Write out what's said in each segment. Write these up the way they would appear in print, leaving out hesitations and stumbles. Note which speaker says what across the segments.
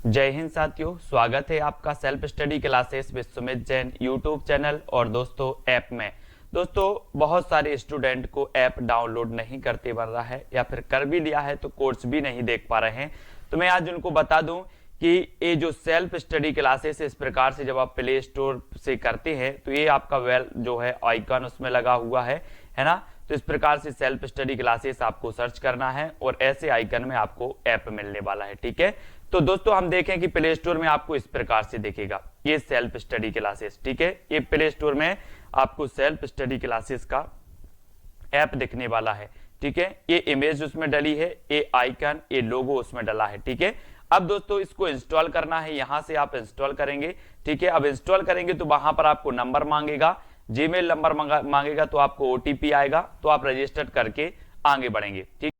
Speaker 1: जय हिंद साथियों, स्वागत है आपका self study classes with Sumit Jain YouTube channel और दोस्तों ऐप में। दोस्तों बहुत सारे स्टूडेंट को ऐप डाउनलोड नहीं करते बन रहा है या फिर कर भी लिया है तो कोर्स भी नहीं देख पा रहे हैं। तो मैं आज उनको बता दूं कि ये जो सेल्फ स्टडी क्लासेस इस प्रकार से जब आप प्ले स्टोर से करते हैं तो ये आपका वेल जो है आइकन उसमें लगा हुआ है ना। तो इस प्रकार से सेल्फ स्टडी क्लासेस आपको सर्च करना है और ऐसे आइकन में आपको ऐप मिलने वाला है। ठीक है, तो दोस्तों हम देखें कि प्ले स्टोर में आपको इस प्रकार से दिखेगा ये सेल्फ स्टडी क्लासेस। ठीक है, ये प्ले स्टोर में आपको सेल्फ स्टडी क्लासेस का ऐप दिखने वाला है। ठीक है, ये इमेज उसमें डली है, ये आइकन, ये लोगो उसमें डला है। ठीक है, अब दोस्तों इसको इंस्टॉल करना है, यहां से आप इंस्टॉल करेंगे। ठीक है, अब इंस्टॉल करेंगे तो वहां पर आपको नंबर मांगेगा, जीमेल नंबर मांगेगा, तो आपको ओटीपी आएगा, तो आप रजिस्टर करके आगे बढ़ेंगे। ठीक,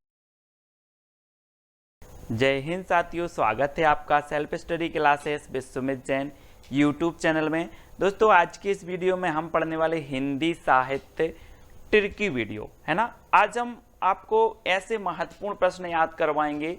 Speaker 1: जय हिंद साथियों, स्वागत है आपका self study classes with Sumit Jain YouTube channel में। दोस्तों आज की इस वीडियो में हम पढ़ने वाले हिंदी साहित्य ट्रिकी वीडियो है ना। आज हम आपको ऐसे महत्वपूर्ण प्रश्न याद करवाएंगे,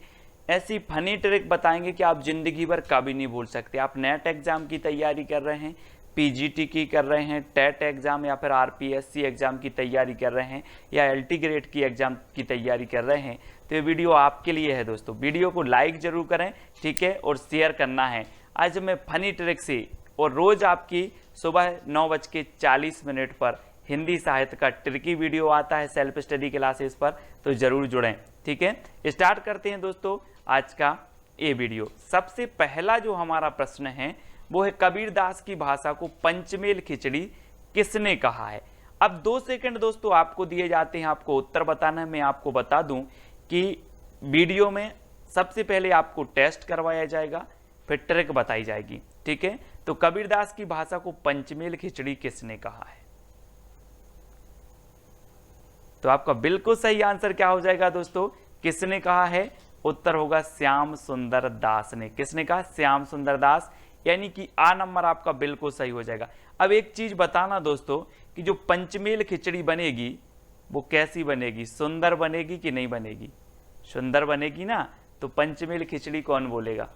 Speaker 1: ऐसी फनी ट्रिक बताएंगे कि आप जिंदगी भर कभी नहीं भूल सकते। आप नेट एग्जाम की तैयारी कर रहे हैं, पीजीटी की कर रहे हैं, टेट एग्जाम या फिर आरपीएससी एग्जाम की तैयारी कर रहे हैं या एलटी ग्रेड की एग्जाम की तैयारी कर रहे हैं, तो ये वीडियो आपके लिए है। दोस्तों वीडियो को लाइक जरूर करें, ठीक है, और शेयर करना है। आज मैं फनी ट्रिक से और रोज आपकी सुबह 9:40 पर हिंदी साहित्य का ट्रिकी वीडियो आता है सेल्फ स्टडी क्लासेस पर, तो जरूर जुड़ें। ठीक है, स्टार्ट करते हैं दोस्तों आज का ये वीडियो। सबसे पहला जो हमारा प्रश्न है वो है, कबीरदास की भाषा को पंचमेल खिचड़ी किसने कहा है। अब 2 सेकंड दोस्तों आपको दिए जाते हैं, आपको उत्तर बताना है। मैं आपको बता दूं कि वीडियो में सबसे पहले आपको टेस्ट करवाया जाएगा, फिर ट्रिक बताई जाएगी। ठीक है, तो कबीरदास की भाषा को पंचमेल खिचड़ी किसने कहा है, तो आपका बिल्कुल सही आंसर क्या हो जाएगा दोस्तों, किसने कहा है, उत्तर होगा श्याम सुंदर दास ने। किसने कहा, श्याम सुंदर दास, यानी कि आ नंबर आपका बिल्कुल सही हो जाएगा। अब एक चीज बताना दोस्तों कि जो पंचमेल खिचड़ी बनेगी वो कैसी बनेगी, सुंदर बनेगी कि नहीं बनेगी, सुंदर बनेगी ना। तो पंचमेल खिचड़ी कौन बोलेगा,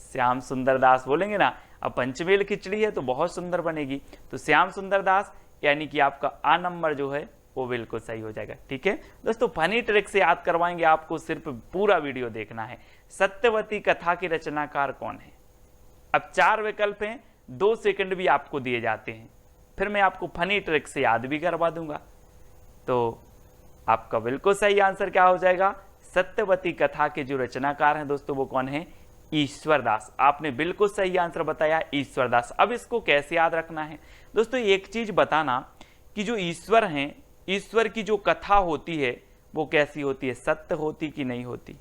Speaker 1: श्याम सुंदर दास बोलेंगे ना। अब पंचमेल खिचड़ी है तो बहुत सुंदर बनेगी, तो श्याम सुंदर दास, यानी कि आपका आ नंबर जो है वो बिल्कुल सही हो जाएगा। ठीक है दोस्तों, फनी ट्रिक से याद करवाएंगे आपको, सिर्फ पूरा वीडियो देखना है। सत्यवती कथा के रचनाकार कौन है। अब 4 विकल्प हैं, 2 सेकंड भी आपको दिए जाते हैं, फिर मैं आपको फनी ट्रिक से याद भी करवा दूंगा। तो आपका बिल्कुल सही आंसर क्या हो जाएगा, सत्यवती कथा के जो रचनाकार हैं दोस्तों वो कौन है, ईश्वरदास। आपने बिल्कुल सही आंसर बताया, ईश्वरदास। अब इसको कैसे याद रखना है दोस्तों, एक चीज बताना कि जो ईश्वर हैं, ईश्वर की जो कथा होती है वो कैसी होती है, सत्य होती कि नहीं होती।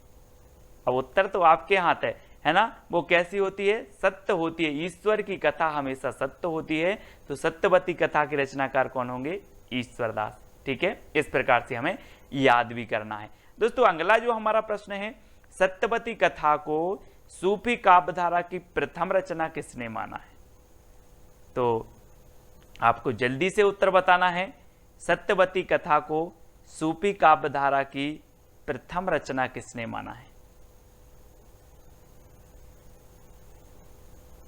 Speaker 1: अब उत्तर तो आपके हाथ है ना, वो कैसी होती है, सत्य होती है। ईश्वर की कथा हमेशा सत्य होती है, तो सत्यवती कथा के रचनाकार कौन होंगे, ईश्वरदास। ठीक है, इस प्रकार से हमें याद भी करना है दोस्तों। अगला जो हमारा प्रश्न है, सत्यवती कथा को सूफी काव्यधारा की प्रथम रचना किसने माना है, तो आपको जल्दी से उत्तर बताना है। सत्यवती कथा को सूफी काव्यधारा की प्रथम रचना किसने माना है,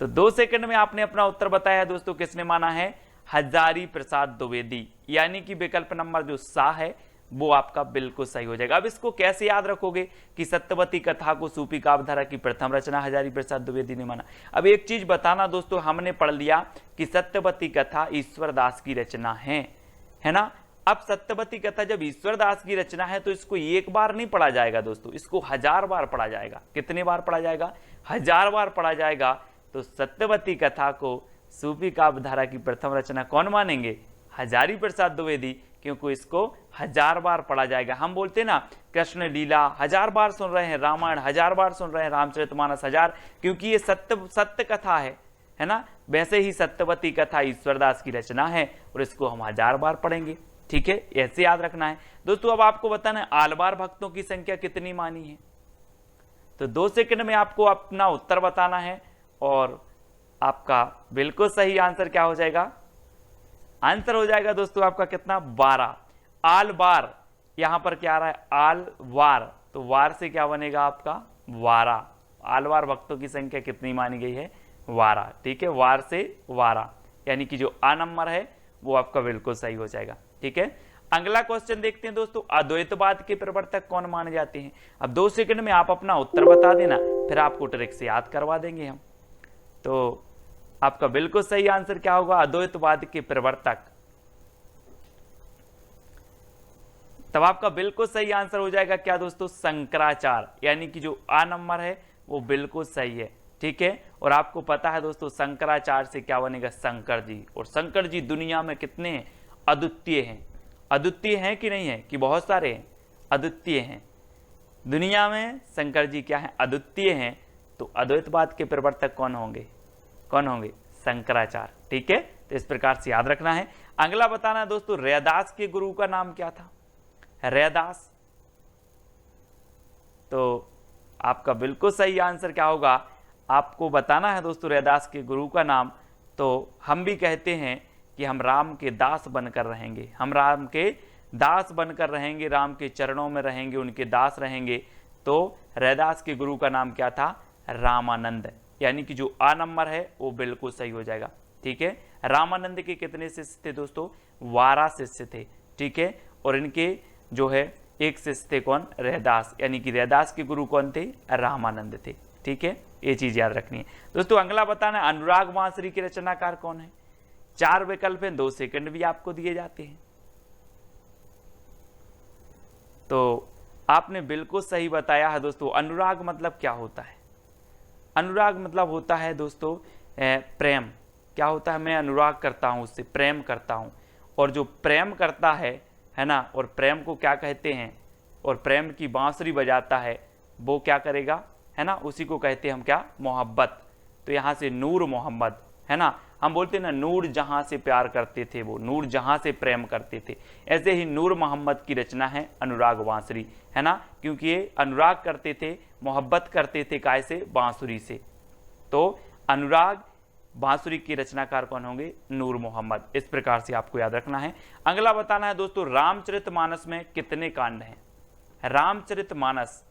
Speaker 1: तो 2 सेकंड में आपने अपना उत्तर बताया दोस्तों, किसने माना है, हजारी प्रसाद द्विवेदी, यानी कि विकल्प नंबर जो सा है वो आपका बिल्कुल सही हो जाएगा। अब इसको कैसे याद रखोगे कि सत्यवती कथा को सूफी काव्यधारा की प्रथम रचना हजारी प्रसाद द्विवेदी ने माना। अब एक चीज बताना दोस्तों, हमने पढ़ लिया कि सत्यवती कथा ईश्वरदास की रचना है ना। अब सत्यवती कथा जब ईश्वरदास की रचना है तो इसको एक बार नहीं पढ़ा जाएगा दोस्तों, इसको 1000 बार पढ़ा जाएगा। कितने बार पढ़ा जाएगा, 1000 बार पढ़ा जाएगा। तो सत्यवती कथा को सूफी काव्यधारा की प्रथम रचना कौन मानेंगे, हजारी प्रसाद द्विवेदी, क्योंकि इसको 1000 बार पढ़ा जाएगा। हम बोलते हैं ना कृष्ण लीला 1000 बार सुन रहे हैं, रामायण 1000 बार सुन रहे हैं, रामचरितमानस 1000, क्योंकि ये सत्य कथा है ना। वैसे ही सत्यवती कथा ईश्वरदास की रचना है और इसको हम 1000 बार पढ़ेंगे। ठीक है, ऐसे याद रखना है दोस्तों। अब आपको बताना है आलवार भक्तों की संख्या कितनी मानी है, तो 2 सेकंड में आपको अपना उत्तर बताना है और आपका बिल्कुल सही आंसर क्या हो जाएगा, आंसर हो जाएगा दोस्तों आपका कितना, 12। आल बार, यहां पर क्या आ रहा है, आल वार, तो वार से क्या बनेगा आपका 12। आलवार भक्तों की संख्या कितनी मानी गई है? 12। ठीक है, वार से 12, यानी कि जो आ नंबर है वो आपका बिल्कुल सही हो जाएगा। ठीक है, अगला क्वेश्चन देखते हैं दोस्तों, अद्वैतवाद के प्रवर्तक कौन माने जाते हैं? अब 2 सेकंड में आप अपना उत्तर बता देना, फिर आपको ट्रिक से याद करवा देंगे हम। तो आपका बिल्कुल सही आंसर क्या होगा? अद्वैतवाद के प्रवर्तक। तब आपका बिल्कुल सही आंसर हो जाएगा क्या दोस्तों? शंकराचार्य, यानी कि जो आ नंबर है वो बिल्कुल सही है। ठीक है, और आपको पता है दोस्तों शंकराचार्य से क्या बनेगा? शंकर जी। और शंकर जी दुनिया में कितने हैं? अद्वितीय हैं। अद्वितीय हैं कि नहीं है कि बहुत सारे हैं? अद्वितीय हैं। दुनिया में शंकर जी क्या है? अद्वितीय हैं। तो अद्वैतवाद के प्रवर्तक कौन होंगे? कौन होंगे? शंकराचार्य। ठीक है, तो इस प्रकार से याद रखना है। अगला बताना है दोस्तों, रैदास के गुरु का नाम क्या था? रैदास। तो आपका बिल्कुल सही आंसर क्या होगा? आपको बताना है दोस्तों रैदास के गुरु का नाम। तो हम भी कहते हैं कि हम राम के दास बनकर रहेंगे, हम राम के दास बनकर रहेंगे, राम के चरणों में रहेंगे, उनके दास रहेंगे। तो रैदास के गुरु का नाम क्या था? रामानंद, यानी कि जो आ नंबर है वो बिल्कुल सही हो जाएगा। ठीक है, रामानंद के कितने शिष्य थे दोस्तों? 12 शिष्य थे। ठीक है, और इनके जो है एक शिष्य थे कौन? रैदास, यानी कि रैदास के गुरु कौन थे? रामानंद थे। ठीक है, ये चीज याद रखनी है दोस्तों। अगला बताना, अनुराग बांसुरी के रचनाकार कौन है? 4 विकल्प हैं, 2 सेकंड भी आपको दिए जाते हैं। तो आपने बिल्कुल सही बताया है दोस्तों। अनुराग मतलब क्या होता है? अनुराग मतलब होता है दोस्तों प्रेम। क्या होता है? मैं अनुराग करता हूं, उससे प्रेम करता हूं। और जो प्रेम करता है ना, और प्रेम को क्या कहते हैं, और प्रेम की बांसुरी बजाता है, वो क्या करेगा, है ना, उसी को कहते हैं हम क्या? मोहब्बत। तो यहाँ से नूर मोहम्मद, है ना, हम बोलते हैं ना नूर जहां से प्यार करते थे, वो नूर जहां से प्रेम करते थे। ऐसे ही नूर मोहम्मद की रचना है अनुराग बांसुरी, है ना, क्योंकि ये अनुराग करते थे, मोहब्बत करते थे, काय से? बांसुरी से। तो अनुराग बांसुरी के रचनाकार कौन होंगे? नूर मोहम्मद। इस प्रकार से आपको याद रखना है। अगला बताना है दोस्तों, रामचरितमानस में कितने कांड हैं? रामचरितमानस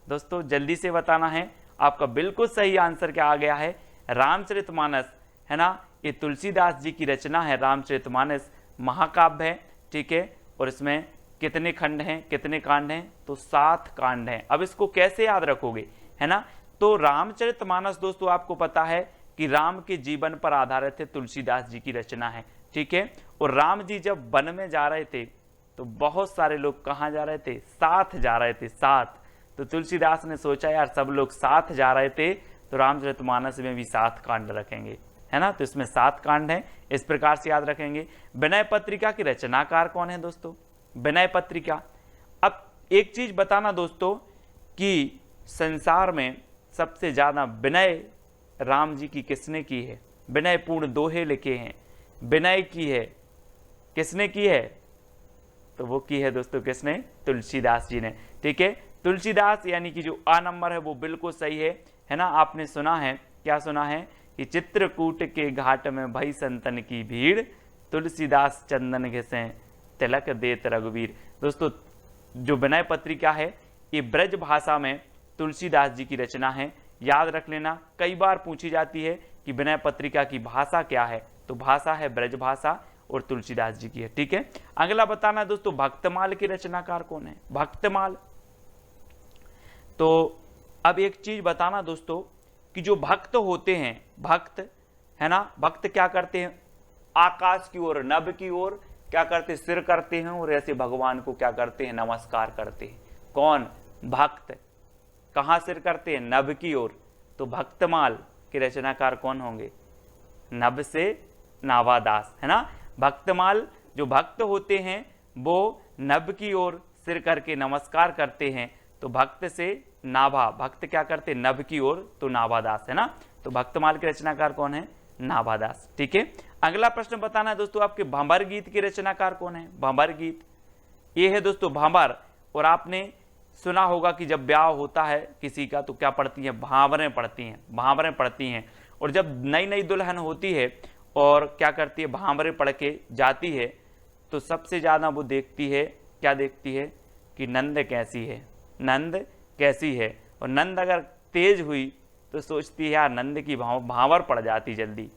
Speaker 1: दोस्तों जल्दी से बताना है। आपका बिल्कुल सही आंसर क्या आ गया है? रामचरितमानस, है ना, ये तुलसीदास जी की रचना है। रामचरितमानस महाकाव्य है। ठीक है, और इसमें कितने खंड हैं, कितने कांड हैं? तो 7 कांड हैं। अब इसको कैसे याद रखोगे, है ना? तो रामचरितमानस दोस्तों आपको पता है कि राम के जीवन पर आधारित है, तुलसीदास जी की रचना है। ठीक है, और राम जी जब वन में जा रहे थे तो बहुत सारे लोग कहाँ जा रहे थे? साथ जा रहे थे, साथ। तो तुलसीदास ने सोचा यार सब लोग साथ जा रहे थे तो रामचरितमानस में भी 7 कांड रखेंगे, है ना। तो इसमें 7 कांड हैं, इस प्रकार से याद रखेंगे। विनय पत्रिका के रचनाकार कौन है दोस्तों? विनय पत्रिका। अब एक चीज बताना दोस्तों कि संसार में सबसे ज्यादा विनय राम जी की किसने की है? विनय पूर्ण दोहे लिखे हैं, विनय की है किसने की है? तो वो की है दोस्तों किसने? तुलसीदास जी ने। ठीक है, तुलसीदास यानी कि जो आ नंबर है वो बिल्कुल सही है ना। आपने सुना है, क्या सुना है कि चित्रकूट के घाट में भई संतन की भीड़, तुलसीदास चंदन घिसे तिलक देत रघुवीर। दोस्तों जो विनय पत्रिका है ये ब्रज भाषा में तुलसीदास जी की रचना है। याद रख लेना, कई बार पूछी जाती है कि विनय पत्रिका की भाषा क्या है, तो भाषा है ब्रज भाषा और तुलसीदास जी की है। ठीक है, अगला बताना है दोस्तों भक्तमाल के रचनाकार कौन है? भक्तमाल। तो अब एक चीज बताना दोस्तों कि जो भक्त होते हैं, भक्त है ना, भक्त क्या करते हैं? आकाश की ओर, नभ की ओर क्या करते? सिर करते हैं और ऐसे भगवान को क्या करते हैं? नमस्कार करते हैं। कौन? भक्त। कहां सिर करते हैं? नभ की ओर। तो भक्तमाल के रचनाकार कौन होंगे? नभ से नाभादास, है ना। भक्तमाल जो भक्त होते हैं वो नभ की ओर सिर करके नमस्कार करते हैं। तो भक्त से नाभा, भक्त क्या करते? नभ की ओर, तो नाभादास, है ना। तो भक्तमाल के रचनाकार कौन है? नाभादास। ठीक है, अगला प्रश्न बताना है दोस्तों आपके भंवर गीत के रचनाकार कौन है? भंवर गीत ये है दोस्तों भंवर। और आपने सुना होगा कि जब ब्याह होता है किसी का तो क्या पढ़ती हैं? भांवरें पढ़ती हैं, भांवरें पढ़ती हैं। और जब नई नई दुल्हन होती है और क्या करती है? भांवरें पढ़ के जाती है तो सबसे ज्यादा वो देखती है, क्या देखती है? कि नंद कैसी है, नंद कैसी है। और नंद अगर तेज हुई तो सोचती है यार नंद की भांवर पड़ जाती जल्दी,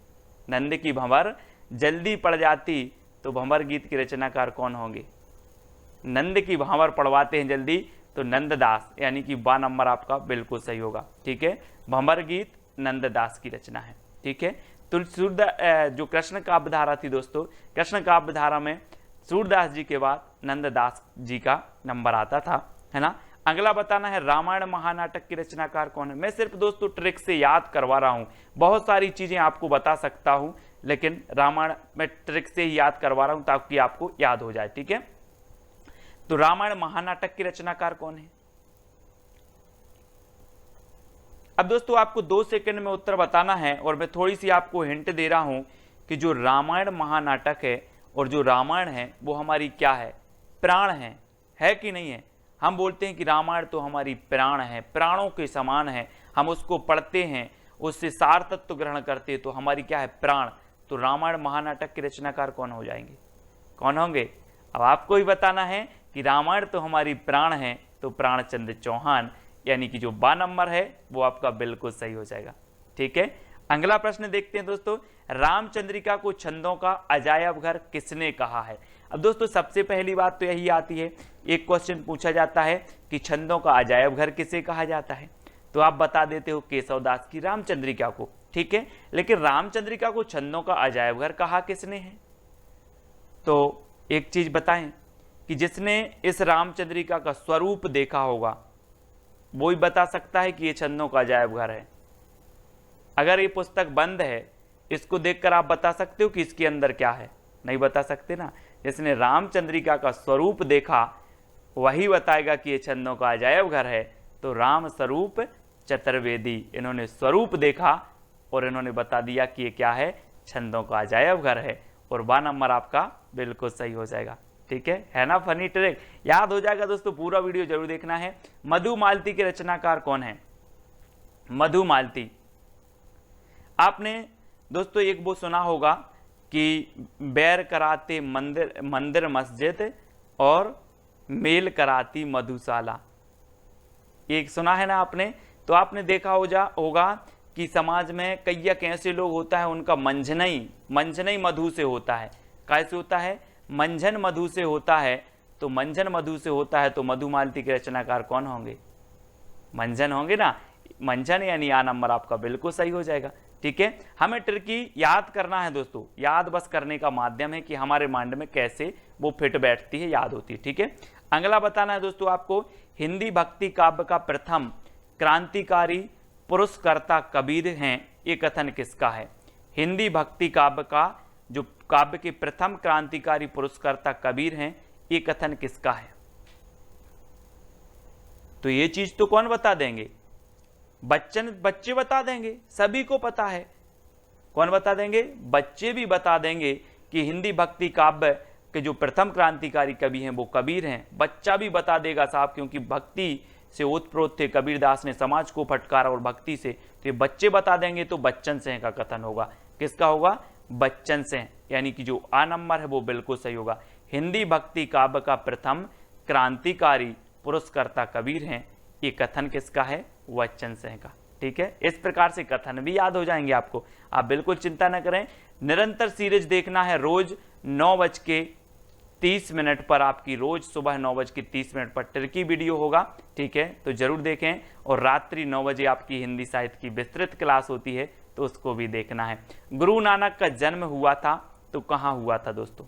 Speaker 1: नंद की भंवर जल्दी पड़ जाती, तो भंवर गीत के रचनाकार कौन होंगे? नंद की भांवर पड़वाते हैं जल्दी तो नंददास, यानी कि बा नंबर आपका बिल्कुल सही होगा। ठीक है, भंवर गीत नंददास की रचना है। ठीक है, तो जो कृष्ण काव्य धारा थी दोस्तों, कृष्ण काव्य धारा में सूरदास जी के बाद नंददास जी का नंबर आता था, है ना। अगला बताना है रामायण महानाटक के रचनाकार कौन है। मैं सिर्फ दोस्तों ट्रिक से याद करवा रहा हूं, बहुत सारी चीजें आपको बता सकता हूं, लेकिन रामायण में ट्रिक से ही याद करवा रहा हूं ताकि आपको याद हो जाए। ठीक है, तो रामायण महानाटक के रचनाकार कौन है? अब दोस्तों आपको 2 सेकंड में उत्तर बताना है, और मैं थोड़ी सी आपको हिंट दे रहा हूं कि जो रामायण महानाटक है और जो रामायण है वो हमारी क्या है? प्राण है कि नहीं है? हम बोलते हैं कि रामायण तो हमारी प्राण है, प्राणों के समान है, हम उसको पढ़ते हैं, उससे सार तत्व ग्रहण करते हैं, तो हमारी क्या है? प्राण। तो रामायण महानाटक के रचनाकार कौन हो जाएंगे? कौन होंगे? अब आपको ही बताना है कि रामायण तो हमारी प्राण है, तो प्राणचंद्र चौहान, यानी कि जो बा नंबर है वो आपका बिल्कुल सही हो जाएगा। ठीक है, अगला प्रश्न देखते हैं दोस्तों, रामचंद्रिका को छंदों का अजायब घर किसने कहा है? अब दोस्तों सबसे पहली बात तो यही आती है, एक क्वेश्चन पूछा जाता है कि छंदों का अजायब घर किसे कहा जाता है, तो आप बता देते हो केशवदास की रामचंद्रिका को। ठीक है, लेकिन रामचंद्रिका को छंदों का अजायब घर कहा किसने है? तो एक चीज बताएं कि जिसने इस रामचंद्रिका का स्वरूप देखा होगा वो ही बता सकता है कि ये छंदों का अजायब घर है। अगर ये पुस्तक बंद है, इसको देखकर आप बता सकते हो कि इसके अंदर क्या है? नहीं बता सकते ना। जिसने रामचंद्रिका का स्वरूप देखा वही बताएगा कि ये छंदों का अजायब घर है। तो राम स्वरूप चतुर्वेदी, इन्होंने स्वरूप देखा और इन्होंने बता दिया कि ये क्या है? छंदों का अजायब घर है, और बा नंबर आपका बिल्कुल सही हो जाएगा। ठीक है ना, फनी ट्रिक याद हो जाएगा दोस्तों, पूरा वीडियो जरूर देखना है। मधुमालती के रचनाकार कौन है? मधुमालती, आपने दोस्तों एक वो सुना होगा कि बैर कराते मंदिर मस्जिद और मेल कराती मधुशाला, एक सुना है ना आपने। तो आपने देखा होगा कि समाज में कई ऐसे लोग होता है उनका मंझनई मधु से होता है। कैसे होता है? मंझन मधु से होता है। तो मंझन मधु से होता है तो मधुमालती के रचनाकार कौन होंगे? मंझन होंगे ना, मंझन, यानी आ नंबर आपका बिल्कुल सही हो जाएगा। ठीक है, हमें ट्रिकी याद करना है दोस्तों, याद बस करने का माध्यम है कि हमारे माइंड में कैसे वो फिट बैठती है, याद होती है। ठीक है, अगला बताना है दोस्तों आपको, हिंदी भक्ति काव्य का प्रथम क्रांतिकारी पुरस्कर्ता कबीर हैं, ये कथन किसका है? हिंदी भक्ति काव्य का जो काव्य के प्रथम क्रांतिकारी पुरस्कर्ता कबीर हैं, ये कथन किसका है? तो ये चीज तो कौन बता देंगे? बच्चे बता देंगे, सभी को पता है। कौन बता देंगे? बच्चे भी बता देंगे कि हिंदी भक्ति काव्य के जो प्रथम क्रांतिकारी कवि हैं वो कबीर हैं। बच्चा भी बता देगा साहब, क्योंकि भक्ति से ओतप्रोत थे, कबीरदास ने समाज को फटकारा और भक्ति से, तो ये बच्चे बता देंगे। तो बच्चन सिंह का कथन होगा। किसका होगा? बच्चन सिंह, यानी कि जो आ नंबर है वो बिल्कुल सही होगा। हिंदी भक्ति काव्य का प्रथम क्रांतिकारी पुरस्कर्ता कबीर हैं, ये कथन किसका है? बच्चन सिंह का। ठीक है, इस प्रकार से कथन भी याद हो जाएंगे आपको, आप बिल्कुल चिंता न करें। निरंतर सीरीज देखना है, रोज 9:30 पर आपकी, रोज सुबह 9:30 पर ट्रिकी वीडियो होगा। ठीक है, तो जरूर देखें। और रात्रि 9 बजे आपकी हिंदी साहित्य की विस्तृत क्लास होती है, तो उसको भी देखना है। गुरु नानक का जन्म हुआ था तो कहां हुआ था दोस्तों?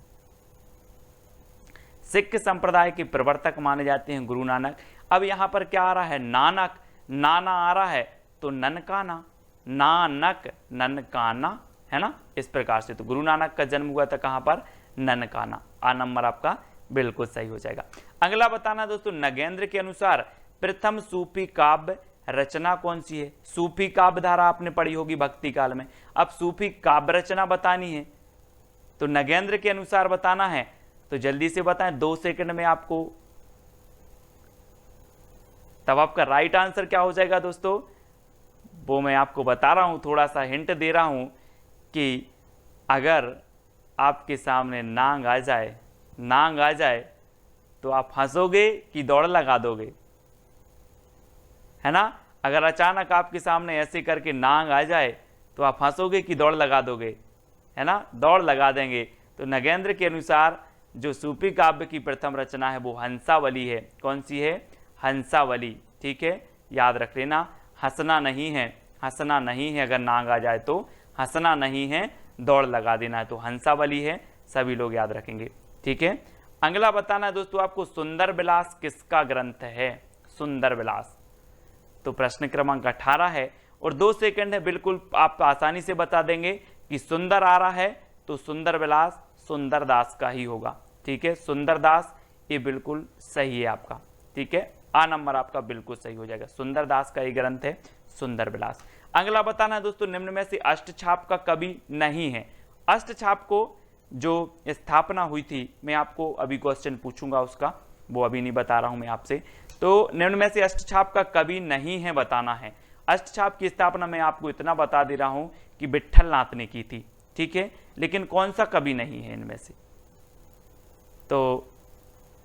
Speaker 1: सिख संप्रदाय के प्रवर्तक माने जाते हैं गुरु नानक। अब यहां पर क्या आ रहा है? नानक, नाना आ रहा है तो ननकाना, नानक ननकाना, है ना, इस प्रकार से। तो गुरु नानक का जन्म हुआ था कहां पर? ननकाना। आ नंबर आपका बिल्कुल सही हो जाएगा। अगला बताना दोस्तों, नगेंद्र के अनुसार प्रथम सूफी काव्य रचना कौन सी है? सूफी काव्य धारा आपने पढ़ी होगी भक्ति काल में। अब सूफी काव्य रचना बतानी है तो नगेंद्र के अनुसार बताना है, तो जल्दी से बताएं 2 सेकंड में आपको। तब आपका राइट आंसर क्या हो जाएगा दोस्तों? वो मैं आपको बता रहा हूं, थोड़ा सा हिंट दे रहा हूं कि अगर आपके सामने नांग आ जाए तो आप हंसोगे कि दौड़ लगा दोगे, है ना। अगर अचानक आपके सामने ऐसे करके नांग आ जाए तो आप हंसोगे कि दौड़ लगा दोगे, है ना, दौड़ लगा देंगे। तो नगेंद्र के अनुसार जो सूफी काव्य की प्रथम रचना है वो हंसावली है। कौन सी है? हंसावली। ठीक है, याद रख लेना। हंसना नहीं है, हंसना नहीं है, अगर नांग आ जाए तो हंसना नहीं है, दौड़ लगा देना है। तो हंसावली है, सभी लोग याद रखेंगे। ठीक है, अगला बताना है दोस्तों आपको, सुंदर विलास किसका ग्रंथ है? सुंदर विलास। तो प्रश्न क्रमांक 18 है और 2 सेकंड है, बिल्कुल आप आसानी से बता देंगे कि सुंदर आ रहा है तो सुंदर विलास सुंदरदास का ही होगा। ठीक है, सुंदरदास, ये बिल्कुल सही है आपका। ठीक है, आ नंबर आपका बिल्कुल सही हो जाएगा। सुंदरदास का ये ग्रंथ है सुंदर विलास। अगला बताना है दोस्तों, निम्न में से अष्टछाप का कवि नहीं है। अष्टछाप को जो स्थापना हुई थी, मैं आपको अभी क्वेश्चन पूछूंगा उसका, वो अभी नहीं बता रहा हूं मैं आपसे। तो निम्न में से अष्टछाप का कवि नहीं है बताना है। अष्टछाप की स्थापना मैं आपको इतना बता दे रहा हूं कि विट्ठलनाथ ने की थी। ठीक है, लेकिन कौन सा कवि नहीं है इनमें से? तो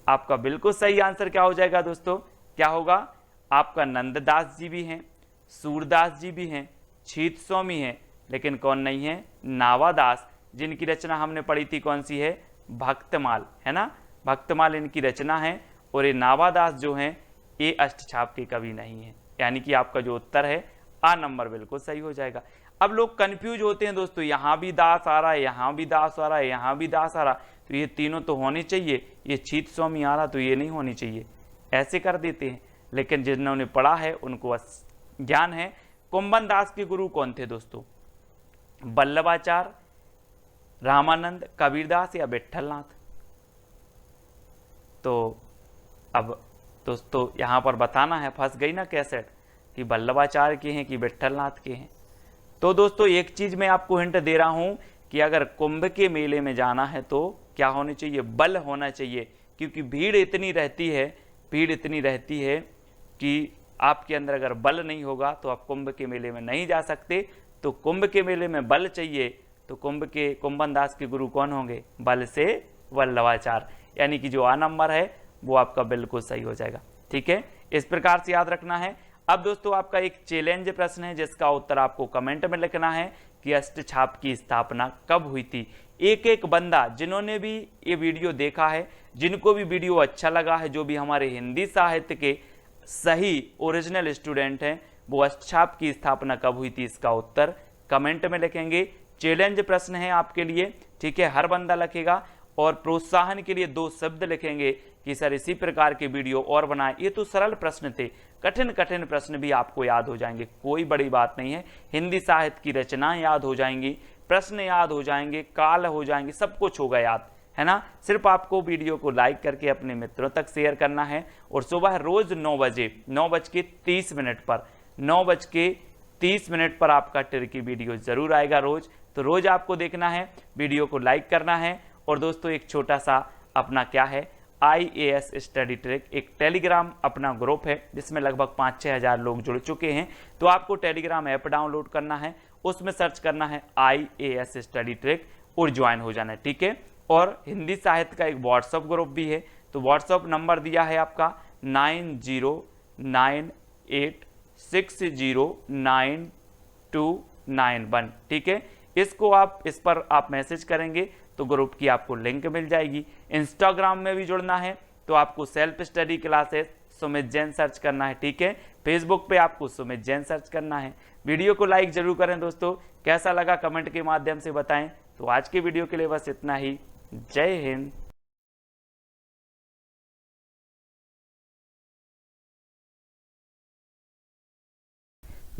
Speaker 1: आपका बिल्कुल सही आंसर क्या हो जाएगा दोस्तों? क्या होगा आपका? नंददास जी भी हैं, सूरदास जी भी हैं, छीत स्वामी हैं, लेकिन कौन नहीं है? नावादास, जिनकी रचना हमने पढ़ी थी, कौन सी है? भक्तमाल, है ना, भक्तमाल इनकी रचना है। और ये नावादास जो हैं ये अष्टछाप के कवि नहीं है, यानी कि आपका जो उत्तर है आ नंबर बिल्कुल सही हो जाएगा। अब लोग कंफ्यूज होते हैं दोस्तों, यहाँ भी दास आ रहा है, यहाँ भी दास आ रहा है, यहाँ भी दास आ रहा, तो ये तीनों तो होने चाहिए, ये छीत स्वामी आ रहा तो ये नहीं होनी चाहिए, ऐसे कर देते हैं। लेकिन जिन्होंने पढ़ा है उनको ज्ञान है। कुंभन दास के गुरु कौन थे दोस्तों? वल्लभाचार्य, रामानंद, कबीरदास या विट्ठलनाथ? तो अब दोस्तों यहाँ पर बताना है, फंस गई ना कैसेट, कि वल्लभाचार्य के हैं कि विट्ठलनाथ के हैं। तो दोस्तों एक चीज मैं आपको हिंट दे रहा हूं कि अगर कुंभ के मेले में जाना है तो क्या होना चाहिए? बल होना चाहिए, क्योंकि भीड़ इतनी रहती है, भीड़ इतनी रहती है कि आपके अंदर अगर बल नहीं होगा तो आप कुंभ के मेले में नहीं जा सकते। तो कुंभ के मेले में बल चाहिए, तो कुंभन दास के गुरु कौन होंगे? बल से वल्लभाचार्य, यानी कि जो आ नंबर है वो आपका बिल्कुल सही हो जाएगा। ठीक है, इस प्रकार से याद रखना है। अब दोस्तों आपका एक चैलेंज प्रश्न है जिसका उत्तर आपको कमेंट में लिखना है कि अष्टछाप की स्थापना कब हुई थी। एक एक बंदा जिन्होंने भी ये वीडियो देखा है, जिनको भी वीडियो अच्छा लगा है, जो भी हमारे हिंदी साहित्य के सही ओरिजिनल स्टूडेंट हैं, वो अष्टछाप की स्थापना कब हुई थी, इसका उत्तर कमेंट में लिखेंगे। चैलेंज प्रश्न है आपके लिए। ठीक है, हर बंदा लिखेगा और प्रोत्साहन के लिए 2 शब्द लिखेंगे कि सर इसी प्रकार के वीडियो और बनाए। ये तो सरल प्रश्न थे, कठिन कठिन प्रश्न भी आपको याद हो जाएंगे, कोई बड़ी बात नहीं है। हिंदी साहित्य की रचनाएं याद हो जाएंगी, प्रश्न याद हो जाएंगे, काल हो जाएंगे, सब कुछ होगा याद, है ना। सिर्फ आपको वीडियो को लाइक करके अपने मित्रों तक शेयर करना है। और सुबह रोज 9 बजे 9:30 पर 9:30 पर आपका ट्रिकी वीडियो जरूर आएगा रोज। तो रोज आपको देखना है, वीडियो को लाइक करना है। और दोस्तों एक छोटा सा अपना क्या है, IAS स्टडी ट्रिक, एक टेलीग्राम अपना ग्रुप है जिसमें लगभग 5-6 हज़ार लोग जुड़ चुके हैं। तो आपको टेलीग्राम ऐप डाउनलोड करना है, उसमें सर्च करना है IAS स्टडी ट्रिक और ज्वाइन हो जाना है। ठीक है, और हिंदी साहित्य का एक व्हाट्सअप ग्रुप भी है। तो व्हाट्सअप नंबर दिया है आपका 9098609291। ठीक है, इस पर आप मैसेज करेंगे तो ग्रुप की आपको लिंक मिल जाएगी। इंस्टाग्राम में भी जुड़ना है तो आपको self study classes Sumit Jain search करना है। ठीक है, फेसबुक पे आपको सुमित जैन सर्च करना है। वीडियो को लाइक जरूर करें दोस्तों, कैसा लगा कमेंट के माध्यम से बताएं। तो आज के वीडियो के लिए बस इतना ही। जय हिंद।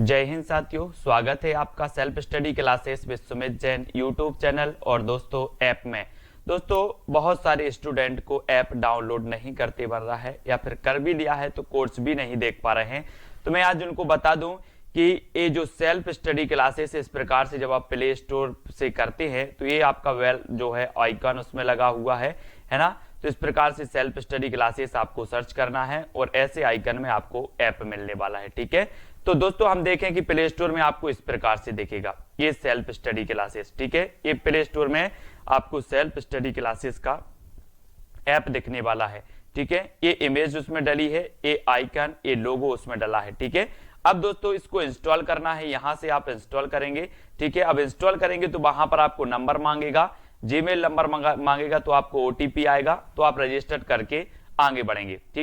Speaker 1: जय हिंद साथियों, स्वागत है आपका self study classes with Sumit Jain YouTube channel और दोस्तों ऐप में। दोस्तों बहुत सारे स्टूडेंट को ऐप डाउनलोड नहीं करते बन रहा है, या फिर कर भी लिया है तो कोर्स भी नहीं देख पा रहे हैं। तो मैं आज उनको बता दूं कि ये जो सेल्फ स्टडी क्लासेस इस प्रकार से जब आप प्ले स्टोर से करते हैं तो ये आपका जो है आइकन उसमें लगा हुआ है ना। तो इस प्रकार से सेल्फ स्टडी क्लासेस आपको सर्च करना है और ऐसे आइकन में आपको ऐप मिलने वाला है। ठीक है, तो दोस्तों हम देखें कि प्ले स्टोर में आपको इस प्रकार से दिखेगा ये सेल्फ स्टडी क्लासेस। ठीक है, ये प्ले स्टोर में आपको सेल्फ स्टडी क्लासेस का ऐप दिखने वाला है। ठीक है, ये इमेज उसमें डली है, ये आइकन, ये लोगो उसमें डला है। ठीक है, अब दोस्तों इसको इंस्टॉल करना है, यहां से आप इंस्टॉल करेंगे, ठीक है। अब इंस्टॉल करेंगे तो वहां पर आपको नंबर मांगेगा, जीमेल नंबर मांगेगा, तो आपको ओटीपी आएगा, तो आप रजिस्टर करके आगे बढ़ेंगे, ठीक।